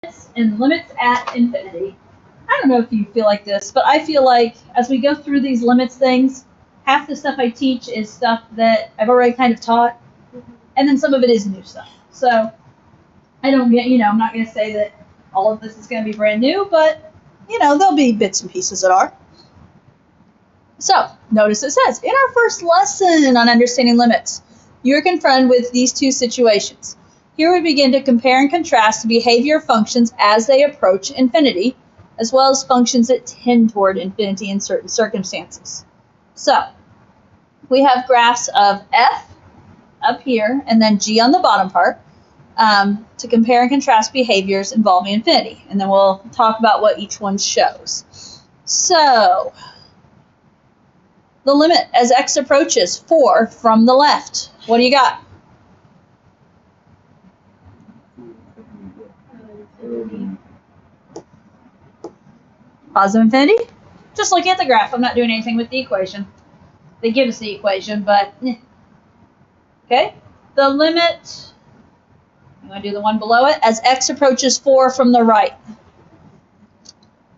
and limits at infinity. I don't know if you feel like this, but I feel like as we go through these limits things, half the stuff I teach is stuff that I've already kind of taught, and then some of it is new stuff. So I don't get, I'm not going to say that all of this is going to be brand new, but, there'll be bits and pieces that are. So notice it says, in our first lesson on understanding limits, you're confronted with these two situations. Here we begin to compare and contrast the behavior of functions as they approach infinity, as well as functions that tend toward infinity in certain circumstances. So we have graphs of f up here and then g on the bottom part to compare and contrast behaviors involving infinity. And then we'll talk about what each one shows. So the limit as x approaches 4 from the left. What do you got? Positive infinity? Just looking at the graph. I'm not doing anything with the equation. They give us the equation, but okay. The limit, you want to do the one below it, as x approaches 4 from the right.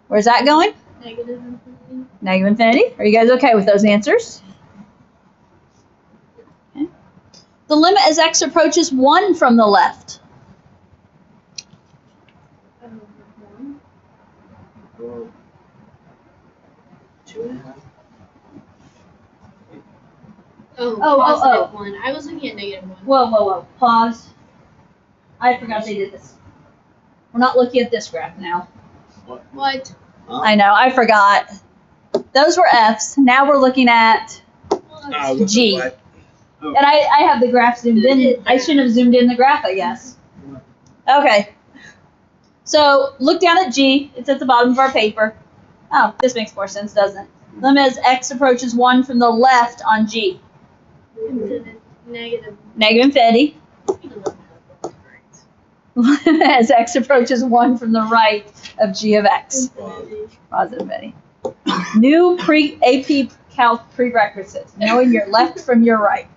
Where's that going? Negative infinity. Negative infinity. Are you guys okay with those answers? Okay. The limit as x approaches 1 from the left. Well, 2.5. Positive 1. I was looking at negative 1. Whoa. Pause. I forgot they did this. We're not looking at this graph now. What? Huh? I know, I forgot. Those were F's. Now we're looking at G. What? And I have the graph zoomed in. I shouldn't have zoomed in the graph, I guess. Okay. So look down at G. It's at the bottom of our paper. Oh, this makes more sense, doesn't it? Limit as x approaches 1 from the left on G. Negative. Negative infinity. As x approaches 1 from the right of g of x. Positive infinity. New AP Calc prerequisites. Knowing your left from your right.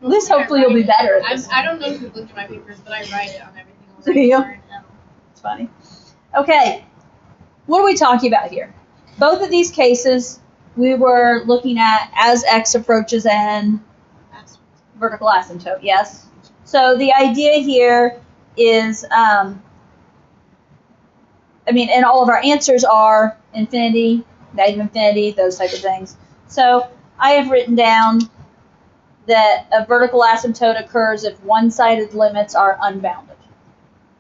At least hopefully you'll be better at this. I don't know if you've looked at my papers, but I write it on everything. Do you? It's funny. Okay. What are we talking about here? Both of these cases we were looking at as x approaches an vertical asymptote, yes? So the idea here is, and all of our answers are infinity, negative infinity, those type of things. So I have written down that a vertical asymptote occurs if one-sided limits are unbounded.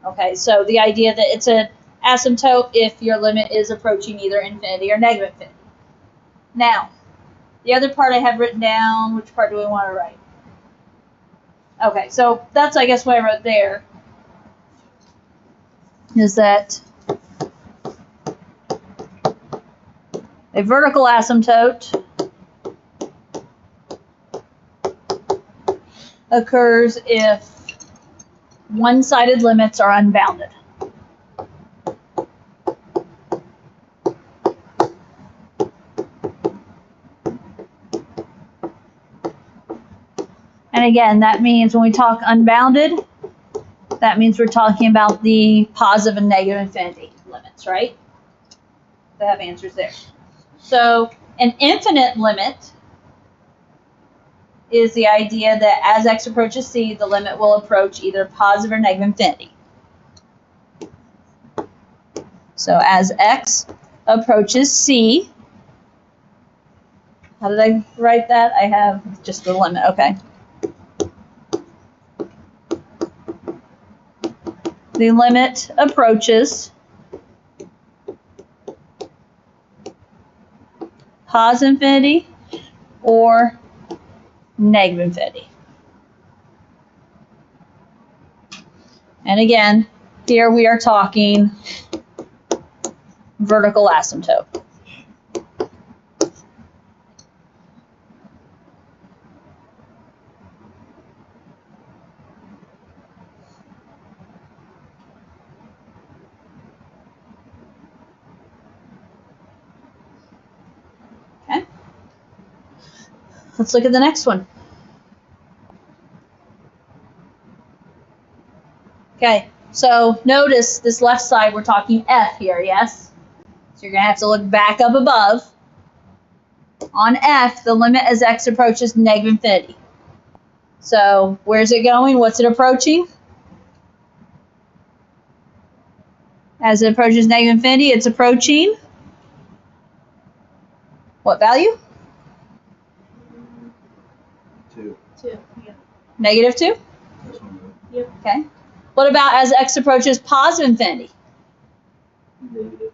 Okay, so the idea that it's an asymptote if your limit is approaching either infinity or negative infinity. Now, the other part I have written down, which part do we want to write? Okay, so that's, I guess, what I wrote there, is that a vertical asymptote occurs if one-sided limits are unbounded. And again, that means when we talk unbounded, that means we're talking about the positive and negative infinity limits, right? They have answers there. So an infinite limit is the idea that as x approaches c, the limit will approach either positive or negative infinity. So as x approaches c, how did I write that? I have just the limit, okay. The limit approaches positive infinity or negative infinity. And again, here we are talking vertical asymptote. Okay. Let's look at the next one. Okay, So notice this left side, we're talking F here, yes? So you're going to have to look back up above. On F, the limit as x approaches negative infinity. So where's it going? What's it approaching? As it approaches negative infinity, it's approaching what value? 2. 2. Yeah. Negative 2? This one, Yep. Okay. What about as x approaches positive infinity? negative 2.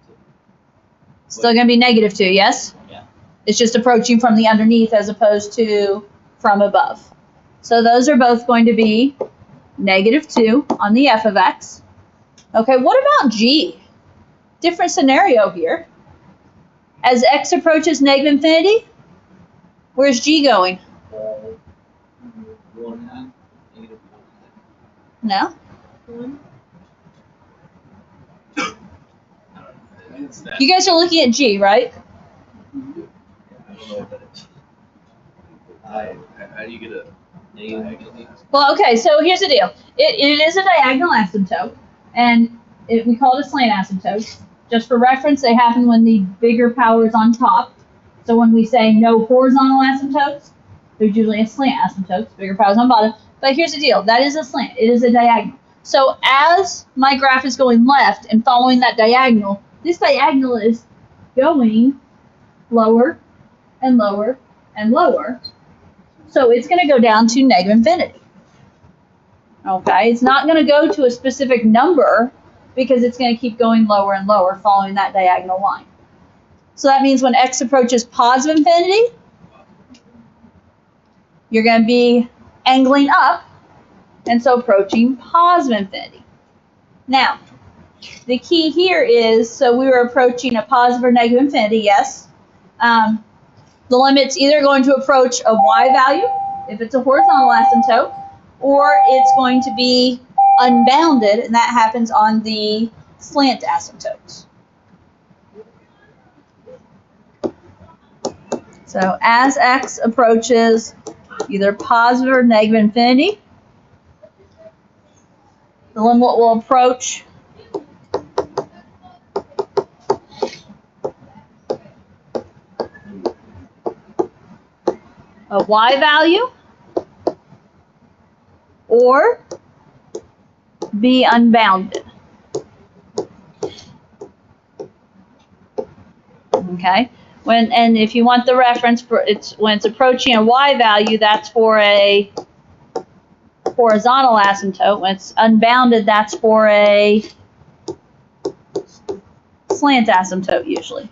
Still going to be negative 2, yes? Yeah. It's just approaching from the underneath as opposed to from above. So those are both going to be negative 2 on the f of x. Okay, what about g? Different scenario here. As x approaches negative infinity, where's g going? 1/2, negative 1/2. No? 1. It's that. You guys are looking at g, right? I don't know what that is. How do you get a negative? Well, okay, so here's the deal. It is a diagonal asymptote, and we call it a slant asymptote. Just for reference, they happen when the bigger power is on top. So when we say no horizontal asymptotes, there's usually a slant asymptote, bigger power is on bottom. But here's the deal. That is a slant. It is a diagonal. So as my graph is going left and following that diagonal, this diagonal is going lower and lower and lower. So it's going to go down to negative infinity. Okay, it's not going to go to a specific number because it's going to keep going lower and lower following that diagonal line. So that means when x approaches positive infinity, you're going to be angling up, and so approaching positive infinity. Now, the key here is, so we were approaching a positive or negative infinity, yes. The limit's either going to approach a y value, if it's a horizontal asymptote, or it's going to be unbounded, and that happens on the slant asymptotes. So as x approaches either positive or negative infinity, the limit will approach a y value or be unbounded. Okay? And if you want the reference for when it's approaching a y value, that's for a horizontal asymptote. When it's unbounded, that's for a slant asymptote usually.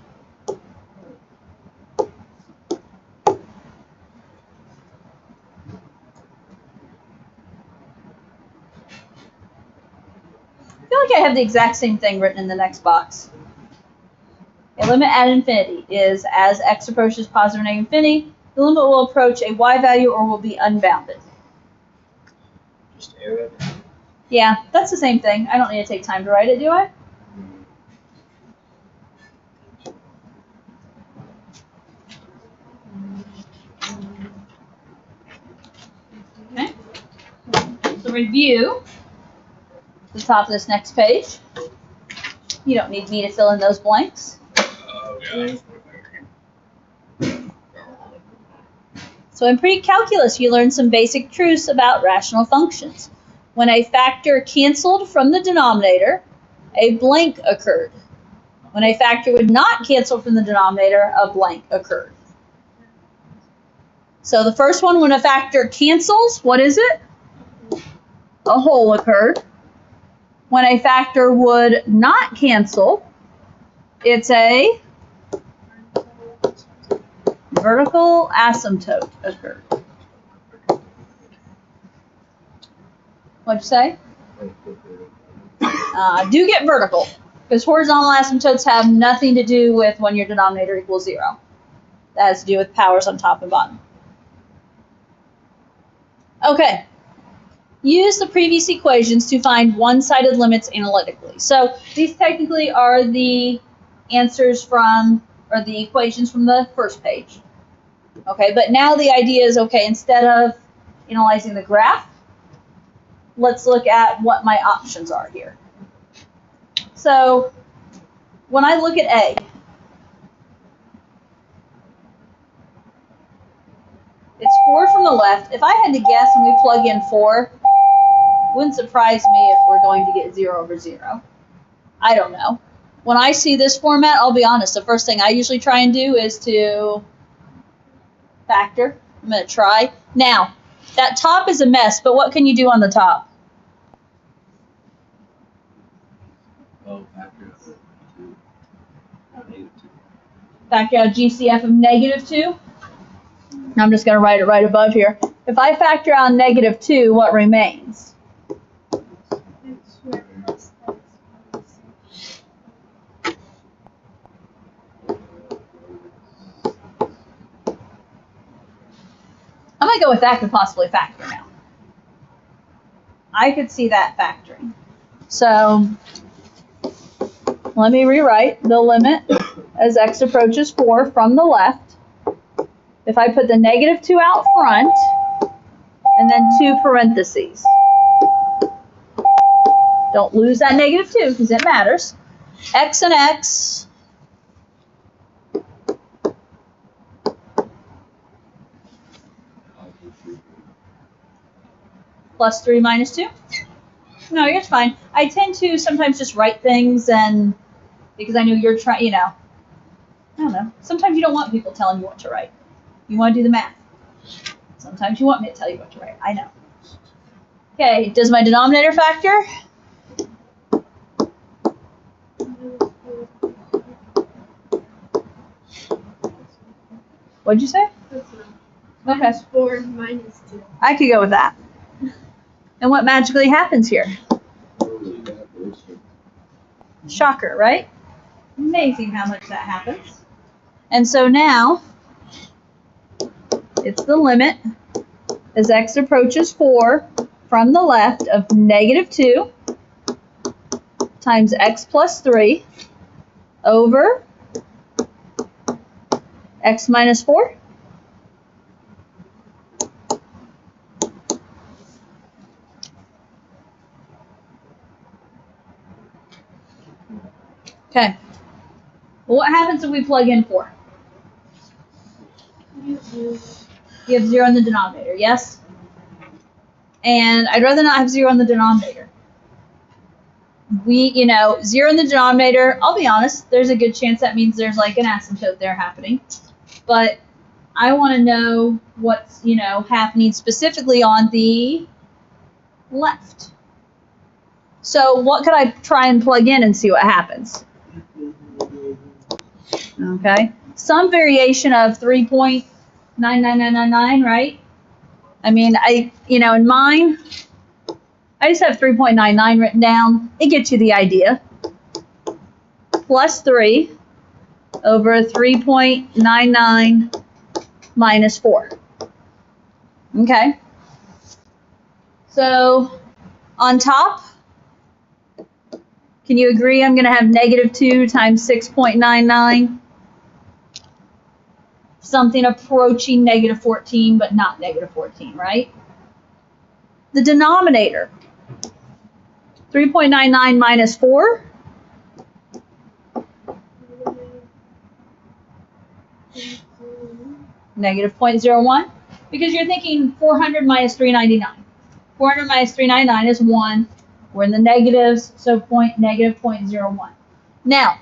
I feel like I have the exact same thing written in the next box. A limit at infinity is as x approaches positive or negative infinity, the limit will approach a y value or will be unbounded. Just arrow it. Yeah, that's the same thing. I don't need to take time to write it, do I? Okay. So review the top of this next page. You don't need me to fill in those blanks. So in pre-calculus, you learned some basic truths about rational functions. When a factor canceled from the denominator, a blank occurred. When a factor would not cancel from the denominator, a blank occurred. So the first one, when a factor cancels, what is it? A whole occurred. When a factor would not cancel, it's a vertical asymptote occurred. What'd you say? Do get vertical, because horizontal asymptotes have nothing to do with when your denominator equals 0. That has to do with powers on top and bottom. Okay. Use the previous equations to find one-sided limits analytically. So these technically are the answers from, or the equations from the first page. Okay, but now the idea is, okay, instead of analyzing the graph, let's look at what my options are here. So when I look at A, it's 4 from the left. If I had to guess and we plug in 4, wouldn't surprise me if we're going to get 0 over 0. I don't know. When I see this format, I'll be honest, the first thing I usually try and do is to factor. I'm going to try. Now, that top is a mess, but what can you do on the top? Oh, factor of 2. -2. Factor out GCF of -2. I'm just going to write it right above here. If I factor out -2, what remains? I might go with that could possibly factor now. I could see that factoring. So let me rewrite the limit as x approaches 4 from the left. If I put the -2 out front and then 2 parentheses. Don't lose that -2 because it matters. X and x plus 3 minus 2. No, you're fine. I tend to sometimes just write things and because I know you're trying, you know, I don't know. Sometimes you don't want people telling you what to write. You want to do the math. Sometimes you want me to tell you what to write. I know. Okay, does my denominator factor? What'd you say? Okay. 4 minus 2. I could go with that. And what magically happens here? Shocker, right? Amazing how much that happens. And so now, it's the limit as x approaches 4 from the left of -2 times x plus 3 over x minus 4. Okay. Well, what happens if we plug in 4? You have 0 in the denominator, yes? And I'd rather not have 0 in the denominator. 0 in the denominator, I'll be honest, there's a good chance that means there's like an asymptote there happening. But I want to know what's, happening specifically on the left. So what could I try and plug in and see what happens? Okay. Some variation of 3.99999, right? I mean, in mine, I just have 3.99 written down. It gets you the idea. Plus 3 over 3.99 minus 4. Okay. So on top, can you agree I'm going to have -2 times 6.99? Something approaching -14, but not -14, right? The denominator, 3.99 minus 4. -0.01, because you're thinking 400 minus 399. 400 minus 399 is 1. We're in the negatives, so -0.01. Now,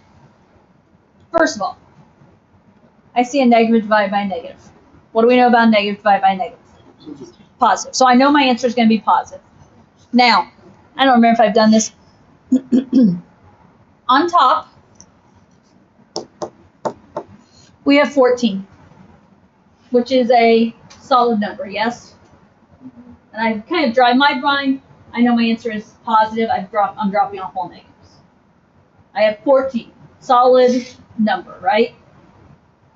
first of all, I see a negative divided by a negative. What do we know about negative divided by a negative? Positive. So I know my answer is going to be positive. Now, I don't remember if I've done this. On top, we have 14, which is a solid number, yes? And I've kind of dried my mind. I know my answer is positive. I'm dropping off all negatives. I have 14, solid number, right?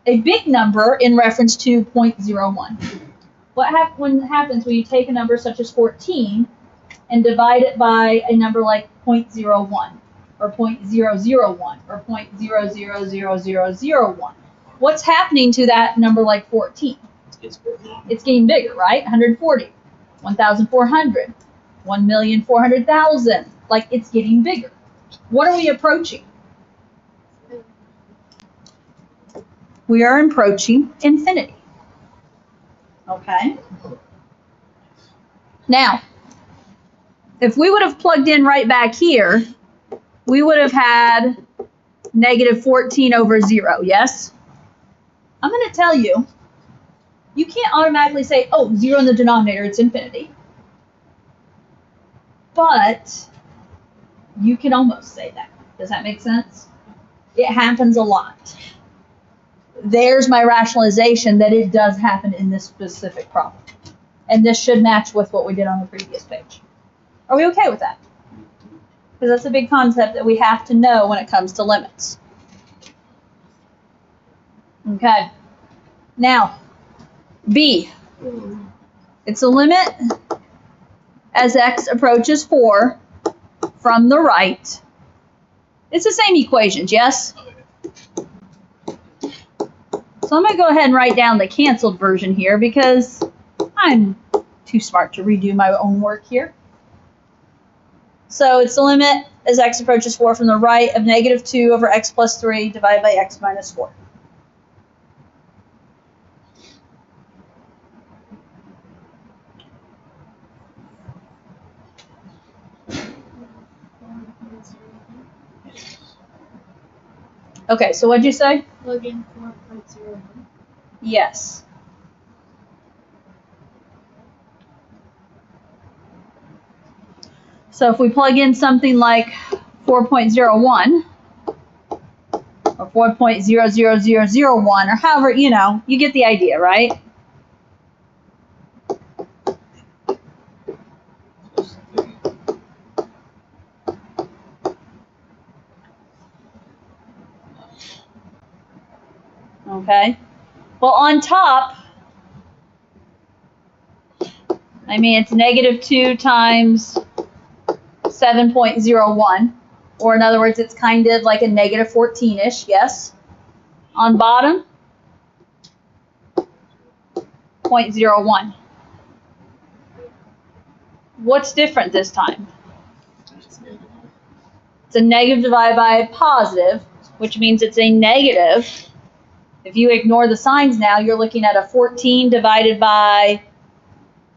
A big number in reference to 0.01. What happens when you take a number such as 14 and divide it by a number like 0.01 or 0.001 or 0.000001? What's happening to that number like 14? It's getting bigger, right? 140, 1,400, 1,400,000. Like, it's getting bigger. What are we approaching? We are approaching infinity. Okay? Now, if we would have plugged in right back here, we would have had negative 14 over 0, yes? I'm going to tell you, you can't automatically say, oh, 0 in the denominator, it's infinity. But you can almost say that. Does that make sense? It happens a lot. There's my rationalization that it does happen in this specific problem. And this should match with what we did on the previous page. Are we okay with that? Because that's a big concept that we have to know when it comes to limits. Okay. Now, B. It's a limit as x approaches 4 from the right. It's the same equations, yes? So I'm going to go ahead and write down the canceled version here because I'm too smart to redo my own work here. So it's the limit as x approaches 4 from the right of negative 2 over x plus 3 divided by x minus 4. Okay, so what'd you say? Plug in 4.01. Yes. So if we plug in something like 4.01 or 4.00001 or however, you know, you get the idea, right? Okay. Well, on top, I mean, it's negative 2 times 7.01, or in other words, it's kind of like a negative 14-ish, yes? On bottom, 0.01. What's different this time? It's a negative divided by a positive, which means it's a negative. If you ignore the signs now, you're looking at a 14 divided by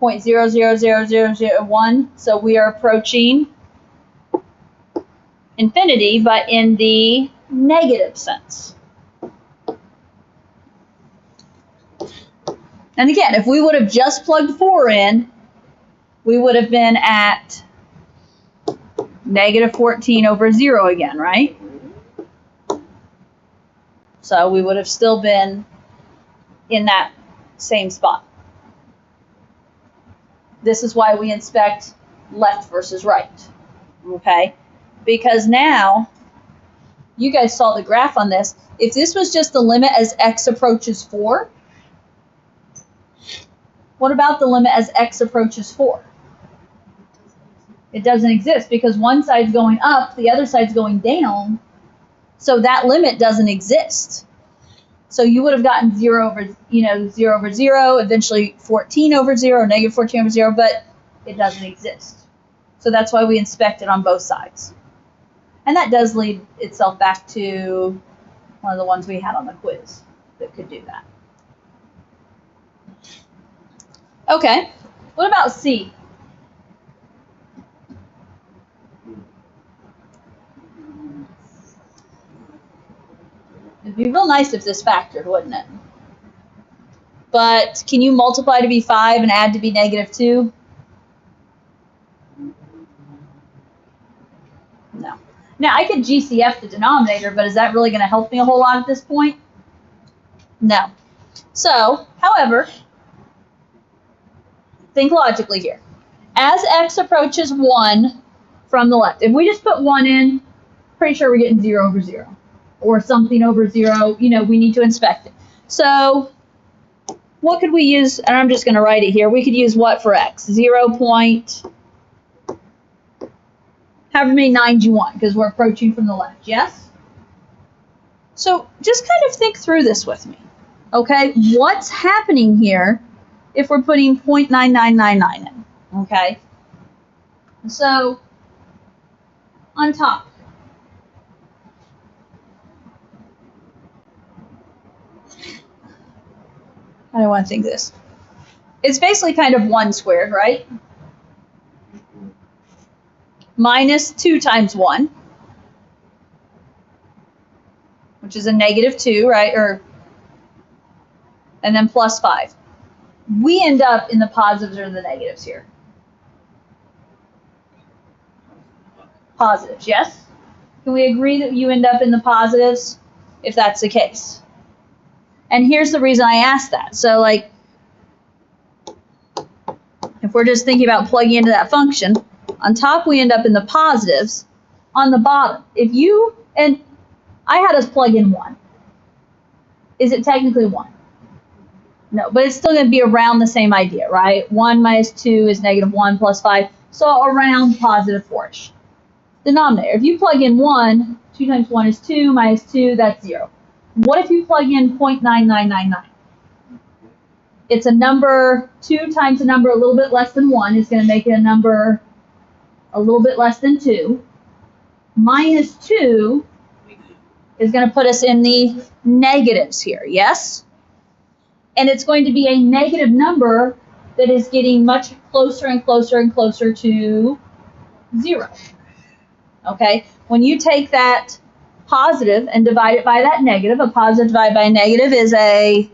0.000001. So we are approaching infinity, but in the negative sense. And again, if we would have just plugged 4 in, we would have been at negative 14 over 0 again, right? So we would have still been in that same spot. This is why we inspect left versus right, okay? Because now, you guys saw the graph on this. If this was just the limit as x approaches 4, what about the limit as x approaches 4? It doesn't exist because one side's going up, the other side's going down. So that limit doesn't exist. So you would have gotten 0 over 0, eventually 14 over 0, negative 14 over 0, but it doesn't exist. So that's why we inspect it on both sides. And that does lead itself back to one of the ones we had on the quiz that could do that. Okay, what about C? It'd be real nice if this factored, wouldn't it? But can you multiply to be 5 and add to be negative 2? No. Now, I could GCF the denominator, but is that really going to help me a whole lot at this point? No. So, however, think logically here. As x approaches 1 from the left, if we just put 1 in, pretty sure we're getting 0 over 0. Or something over 0, you know, we need to inspect it. So, what could we use? And I'm just going to write it here. We could use what for x? 0 point, however many 9s you want, because we're approaching from the left, yes? So, just kind of think through this with me, okay? What's happening here if we're putting 0.9999 in, okay? So, on top, I don't want to think this. It's basically kind of 1 squared, right? Minus 2 times 1, which is a negative 2, right? And then plus 5. We end up in the positives or the negatives here. Positives, yes? Can we agree that you end up in the positives if that's the case? And here's the reason I asked that. So, like, if we're just thinking about plugging into that function, on top we end up in the positives. On the bottom, and I had us plug in 1. Is it technically 1? No, but it's still going to be around the same idea, right? 1 minus 2 is negative 1 plus 5, so around positive 4-ish. Denominator, if you plug in 1, 2 times 1 is 2, minus 2, that's 0. What if you plug in 0.9999? It's a number, 2 times a number a little bit less than 1 is going to make it a number a little bit less than 2. Minus 2 is going to put us in the negatives here, yes? And it's going to be a negative number that is getting much closer and closer and closer to 0. Okay? When you take that positive and divide it by that negative, a positive divided by a negative is a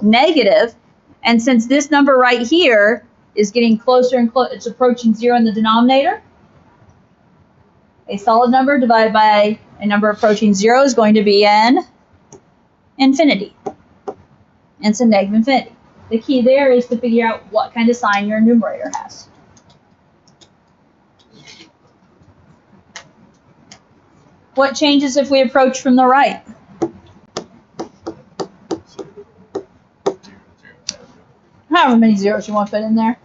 negative. And since this number right here is getting closer and closer, it's approaching 0 in the denominator, a solid number divided by a number approaching 0 is going to be an infinity. And it's a negative infinity. The key there is to figure out what kind of sign your numerator has. What changes if we approach from the right? However many zeros you want to put in there.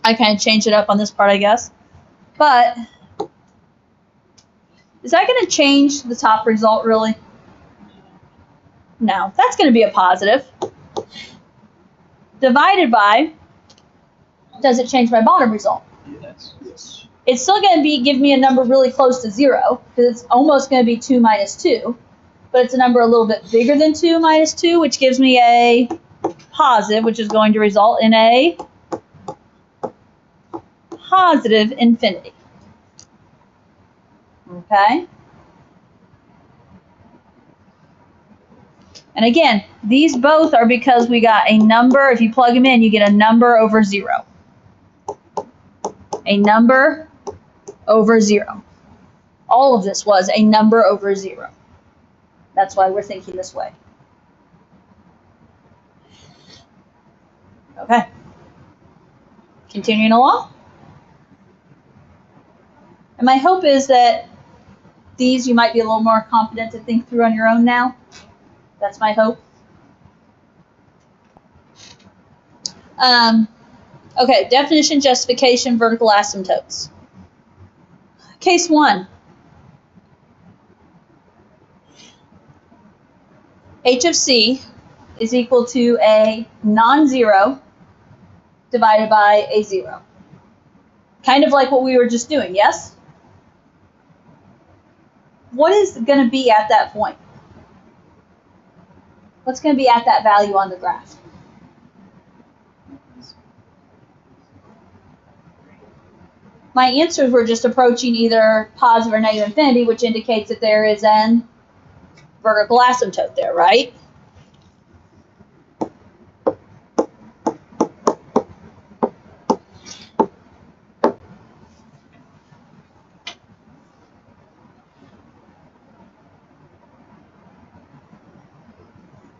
I kind of changed it up on this part, I guess. But is that going to change the top result, really? No, that's going to be a positive. Divided by, does it change my bottom result? Yes. It's still going to give me a number really close to 0, because it's almost going to be 2 minus 2. But it's a number a little bit bigger than 2 minus 2, which gives me a positive, which is going to result in a positive infinity. Okay? And again, these both are because we got a number. If you plug them in, you get a number over 0. A number over 0. All of this was a number over 0. That's why we're thinking this way. Okay. Continuing along. And my hope is that these you might be a little more confident to think through on your own now. That's my hope. Okay, definition, justification, vertical asymptotes. Case 1. H of C is equal to a non-zero divided by a 0. Kind of like what we were just doing, yes? What is going to be at that point? What's going to be at that value on the graph? My answers were just approaching either positive or negative infinity, which indicates that there is an vertical asymptote there, right?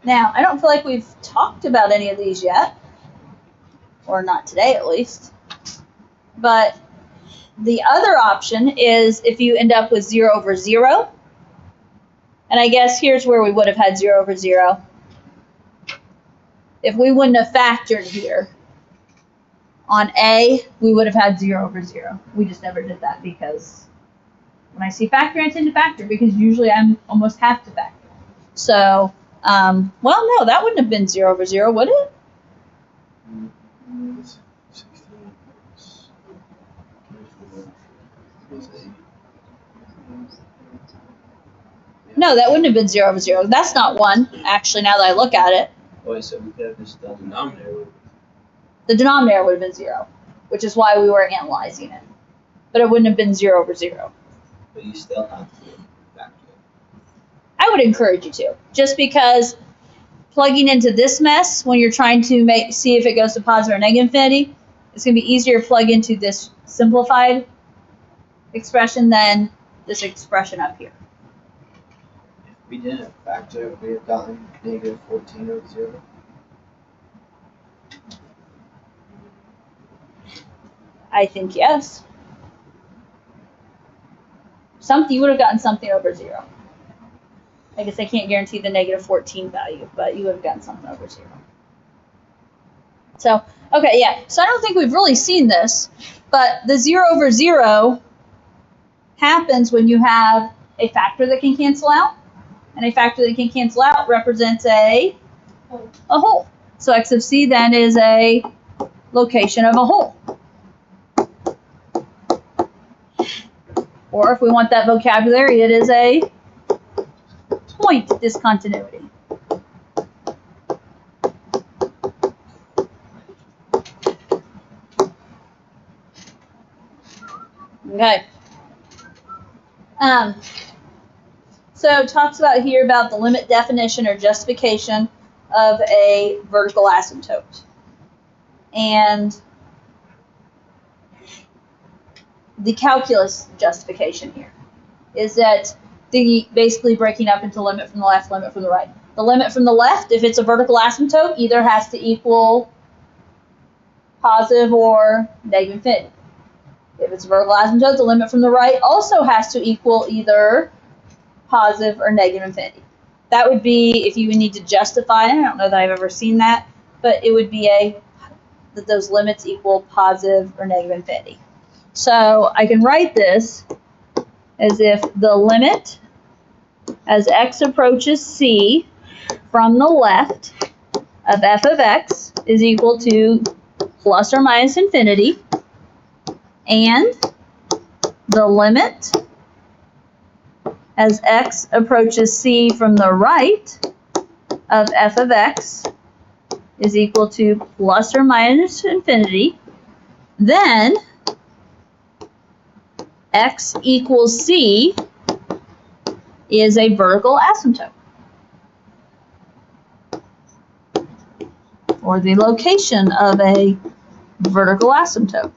Now, I don't feel like we've talked about any of these yet, or not today at least, but the other option is if you end up with 0 over 0, and I guess here's where we would have had 0 over 0. If we wouldn't have factored here, on A, we would have had 0 over 0. We just never did that because when I see factor, I tend to factor because usually I'm almost have to factor. So, well, no, that wouldn't have been 0 over 0, would it? Was 8. No, that wouldn't have been 0 over 0. That's not 1, actually, now that I look at it. Oh, wait, so we could have just done the denominator. The denominator would have been 0, which is why we were analyzing it. But it wouldn't have been 0 over 0. But you still have to factor it. I would encourage you to, just because plugging into this mess when you're trying to see if it goes to positive or negative infinity, it's going to be easier to plug into this simplified expression than this expression up here. If we didn't factor, we have gotten negative 14 over 0. I think yes. You would have gotten something over 0. I guess I can't guarantee the negative 14 value, but you would have gotten something over 0. So, okay, yeah. So I don't think we've really seen this, but the 0 over 0 happens when you have a factor that can cancel out, and a factor that can cancel out represents a hole. So x of c then is a location of a hole. Or if we want that vocabulary, it is a point discontinuity. Okay. So it talks about here about the limit definition or justification of a vertical asymptote. And the calculus justification here is that basically breaking up into limit from the left, limit from the right. The limit from the left, if it's a vertical asymptote, either has to equal positive or negative infinity. If it's a vertical asymptote, the limit from the right also has to equal either positive or negative infinity. That would be if you would need to justify, I don't know that I've ever seen that, but it would be that those limits equal positive or negative infinity. So I can write this as if the limit as x approaches c from the left of f of x is equal to plus or minus infinity, and the limit as x approaches c from the right of f of x is equal to plus or minus infinity, then x equals c is a vertical asymptote, or the location of a vertical asymptote.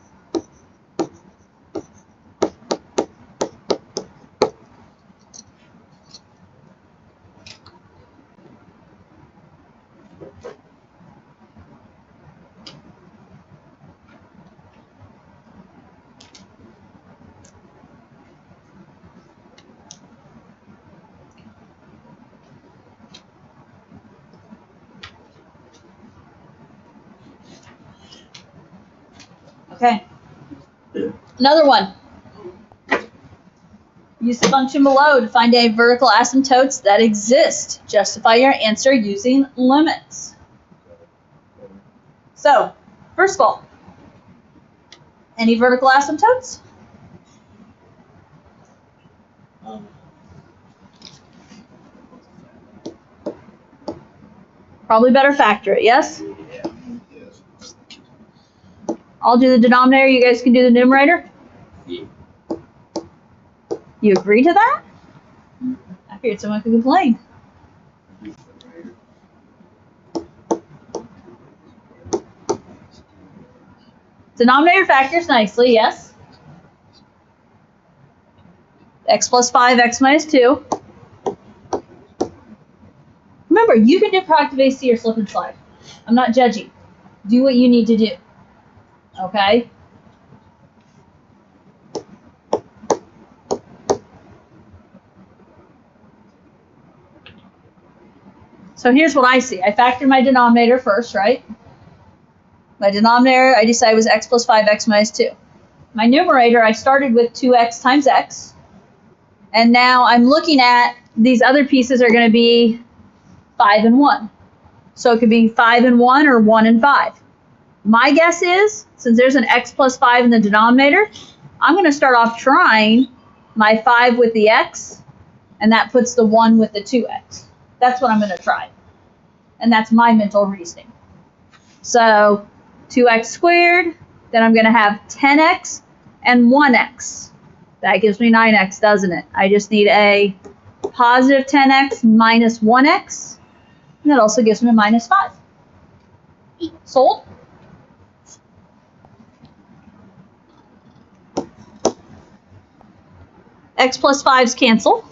Okay. Another one. Use the function below to find any vertical asymptotes that exist. Justify your answer using limits. So, first of all, any vertical asymptotes? Probably better factor it, yes? I'll do the denominator, you guys can do the numerator? Yeah. You agree to that? I figured someone could complain. Denominator factors nicely, yes? X plus 5, x minus 2. Remember, you can do product of AC or slip and slide. I'm not judging. Do what you need to do. Okay? So here's what I see. I factor my denominator first, right? My denominator I decided was x plus 5, x minus 2. My numerator, I started with 2x times x. And now I'm looking at these other pieces are going to be 5 and 1. So it could be 5 and 1 or 1 and 5. My guess is, since there's an x plus 5 in the denominator, I'm going to start off trying my 5 with the x, and that puts the 1 with the 2x. That's what I'm going to try. And that's my mental reasoning. So 2x squared, then I'm going to have 10x and 1x. That gives me 9x, doesn't it? I just need a positive 10x minus 1x. And that also gives me a minus 5. Sold? X plus 5's cancel.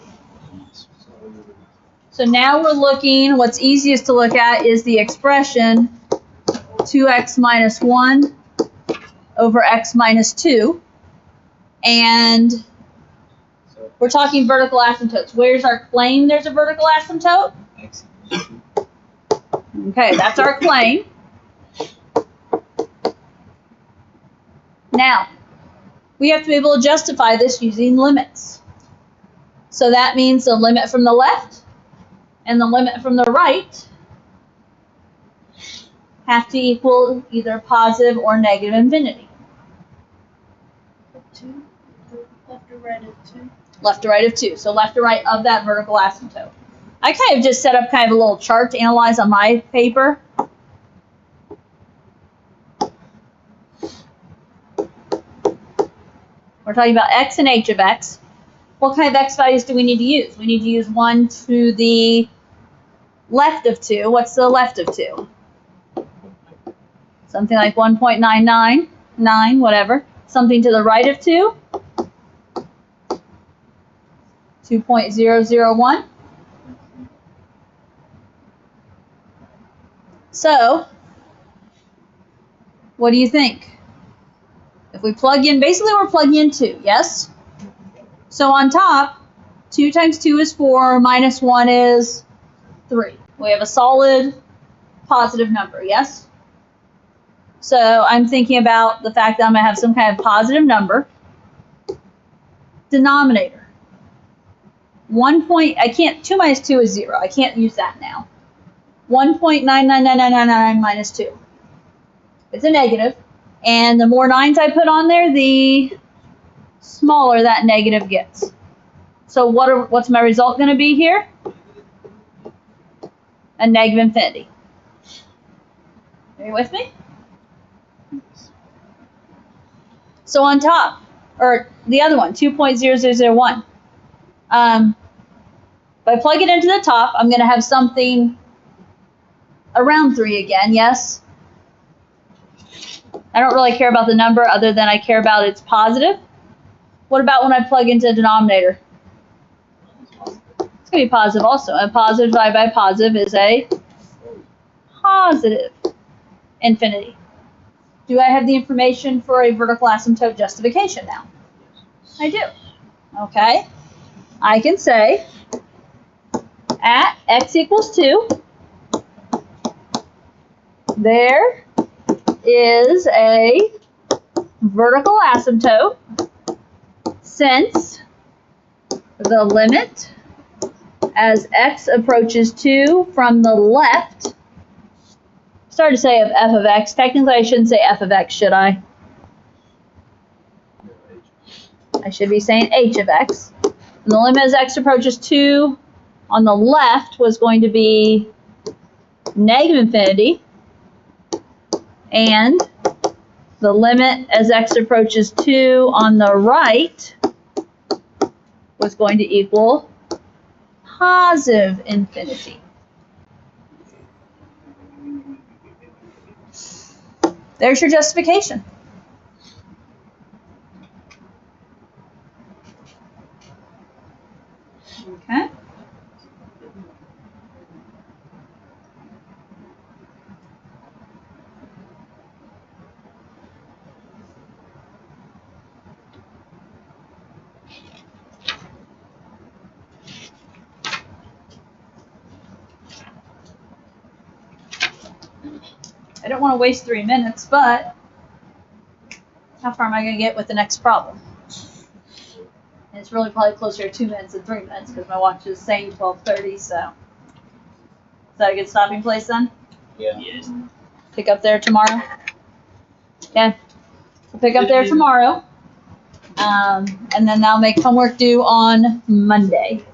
So now we're looking, what's easiest to look at is the expression 2x minus 1 over x minus 2. And we're talking vertical asymptotes. Where's our claim there's a vertical asymptote? X. Okay, that's our claim. Now, we have to be able to justify this using limits. So that means the limit from the left and the limit from the right have to equal either positive or negative infinity. 2. Left or right of 2. Left to right of 2. So left to right of that vertical asymptote. I kind of just set up kind of a little chart to analyze on my paper. We're talking about x and h of x. What kind of x values do we need to use? We need to use 1 to the left of 2. What's the left of 2? Something like 1.999, whatever. Something to the right of 2? 2.001. So, what do you think? If we plug in, basically we're plugging in 2, yes? So on top, 2 times 2 is 4, minus 1 is 3. We have a solid positive number, yes? So I'm thinking about the fact that I'm going to have some kind of positive number. Denominator. 2 minus 2 is 0. I can't use that now. 1.999999 minus 2. It's a negative. And the more 9s I put on there, the smaller that negative gets. So what's my result going to be here? A negative infinity. Are you with me? So on top, or the other one, 2.0001. If I plug it into the top, I'm going to have something around 3 again, yes? I don't really care about the number other than I care about its positive. What about when I plug into the denominator? It's going to be positive also. And positive divided by positive is a positive infinity. Do I have the information for a vertical asymptote justification now? I do. Okay. I can say at x equals 2, there is a vertical asymptote since the limit as x approaches 2 from the left, started to say of f of x, technically I shouldn't say f of x, should I? I should be saying h of x. And the limit as x approaches 2 on the left was going to be negative infinity, and the limit as x approaches 2 on the right was going to equal positive infinity. There's your justification. Okay. I don't want to waste 3 minutes, but how far am I going to get with the next problem? And it's really probably closer to 2 minutes than 3 minutes because my watch is saying 12:30, so. Is that a good stopping place then? Yeah. Yes. Pick up there tomorrow? Yeah. We'll pick up there tomorrow. And then they'll make homework due on Monday.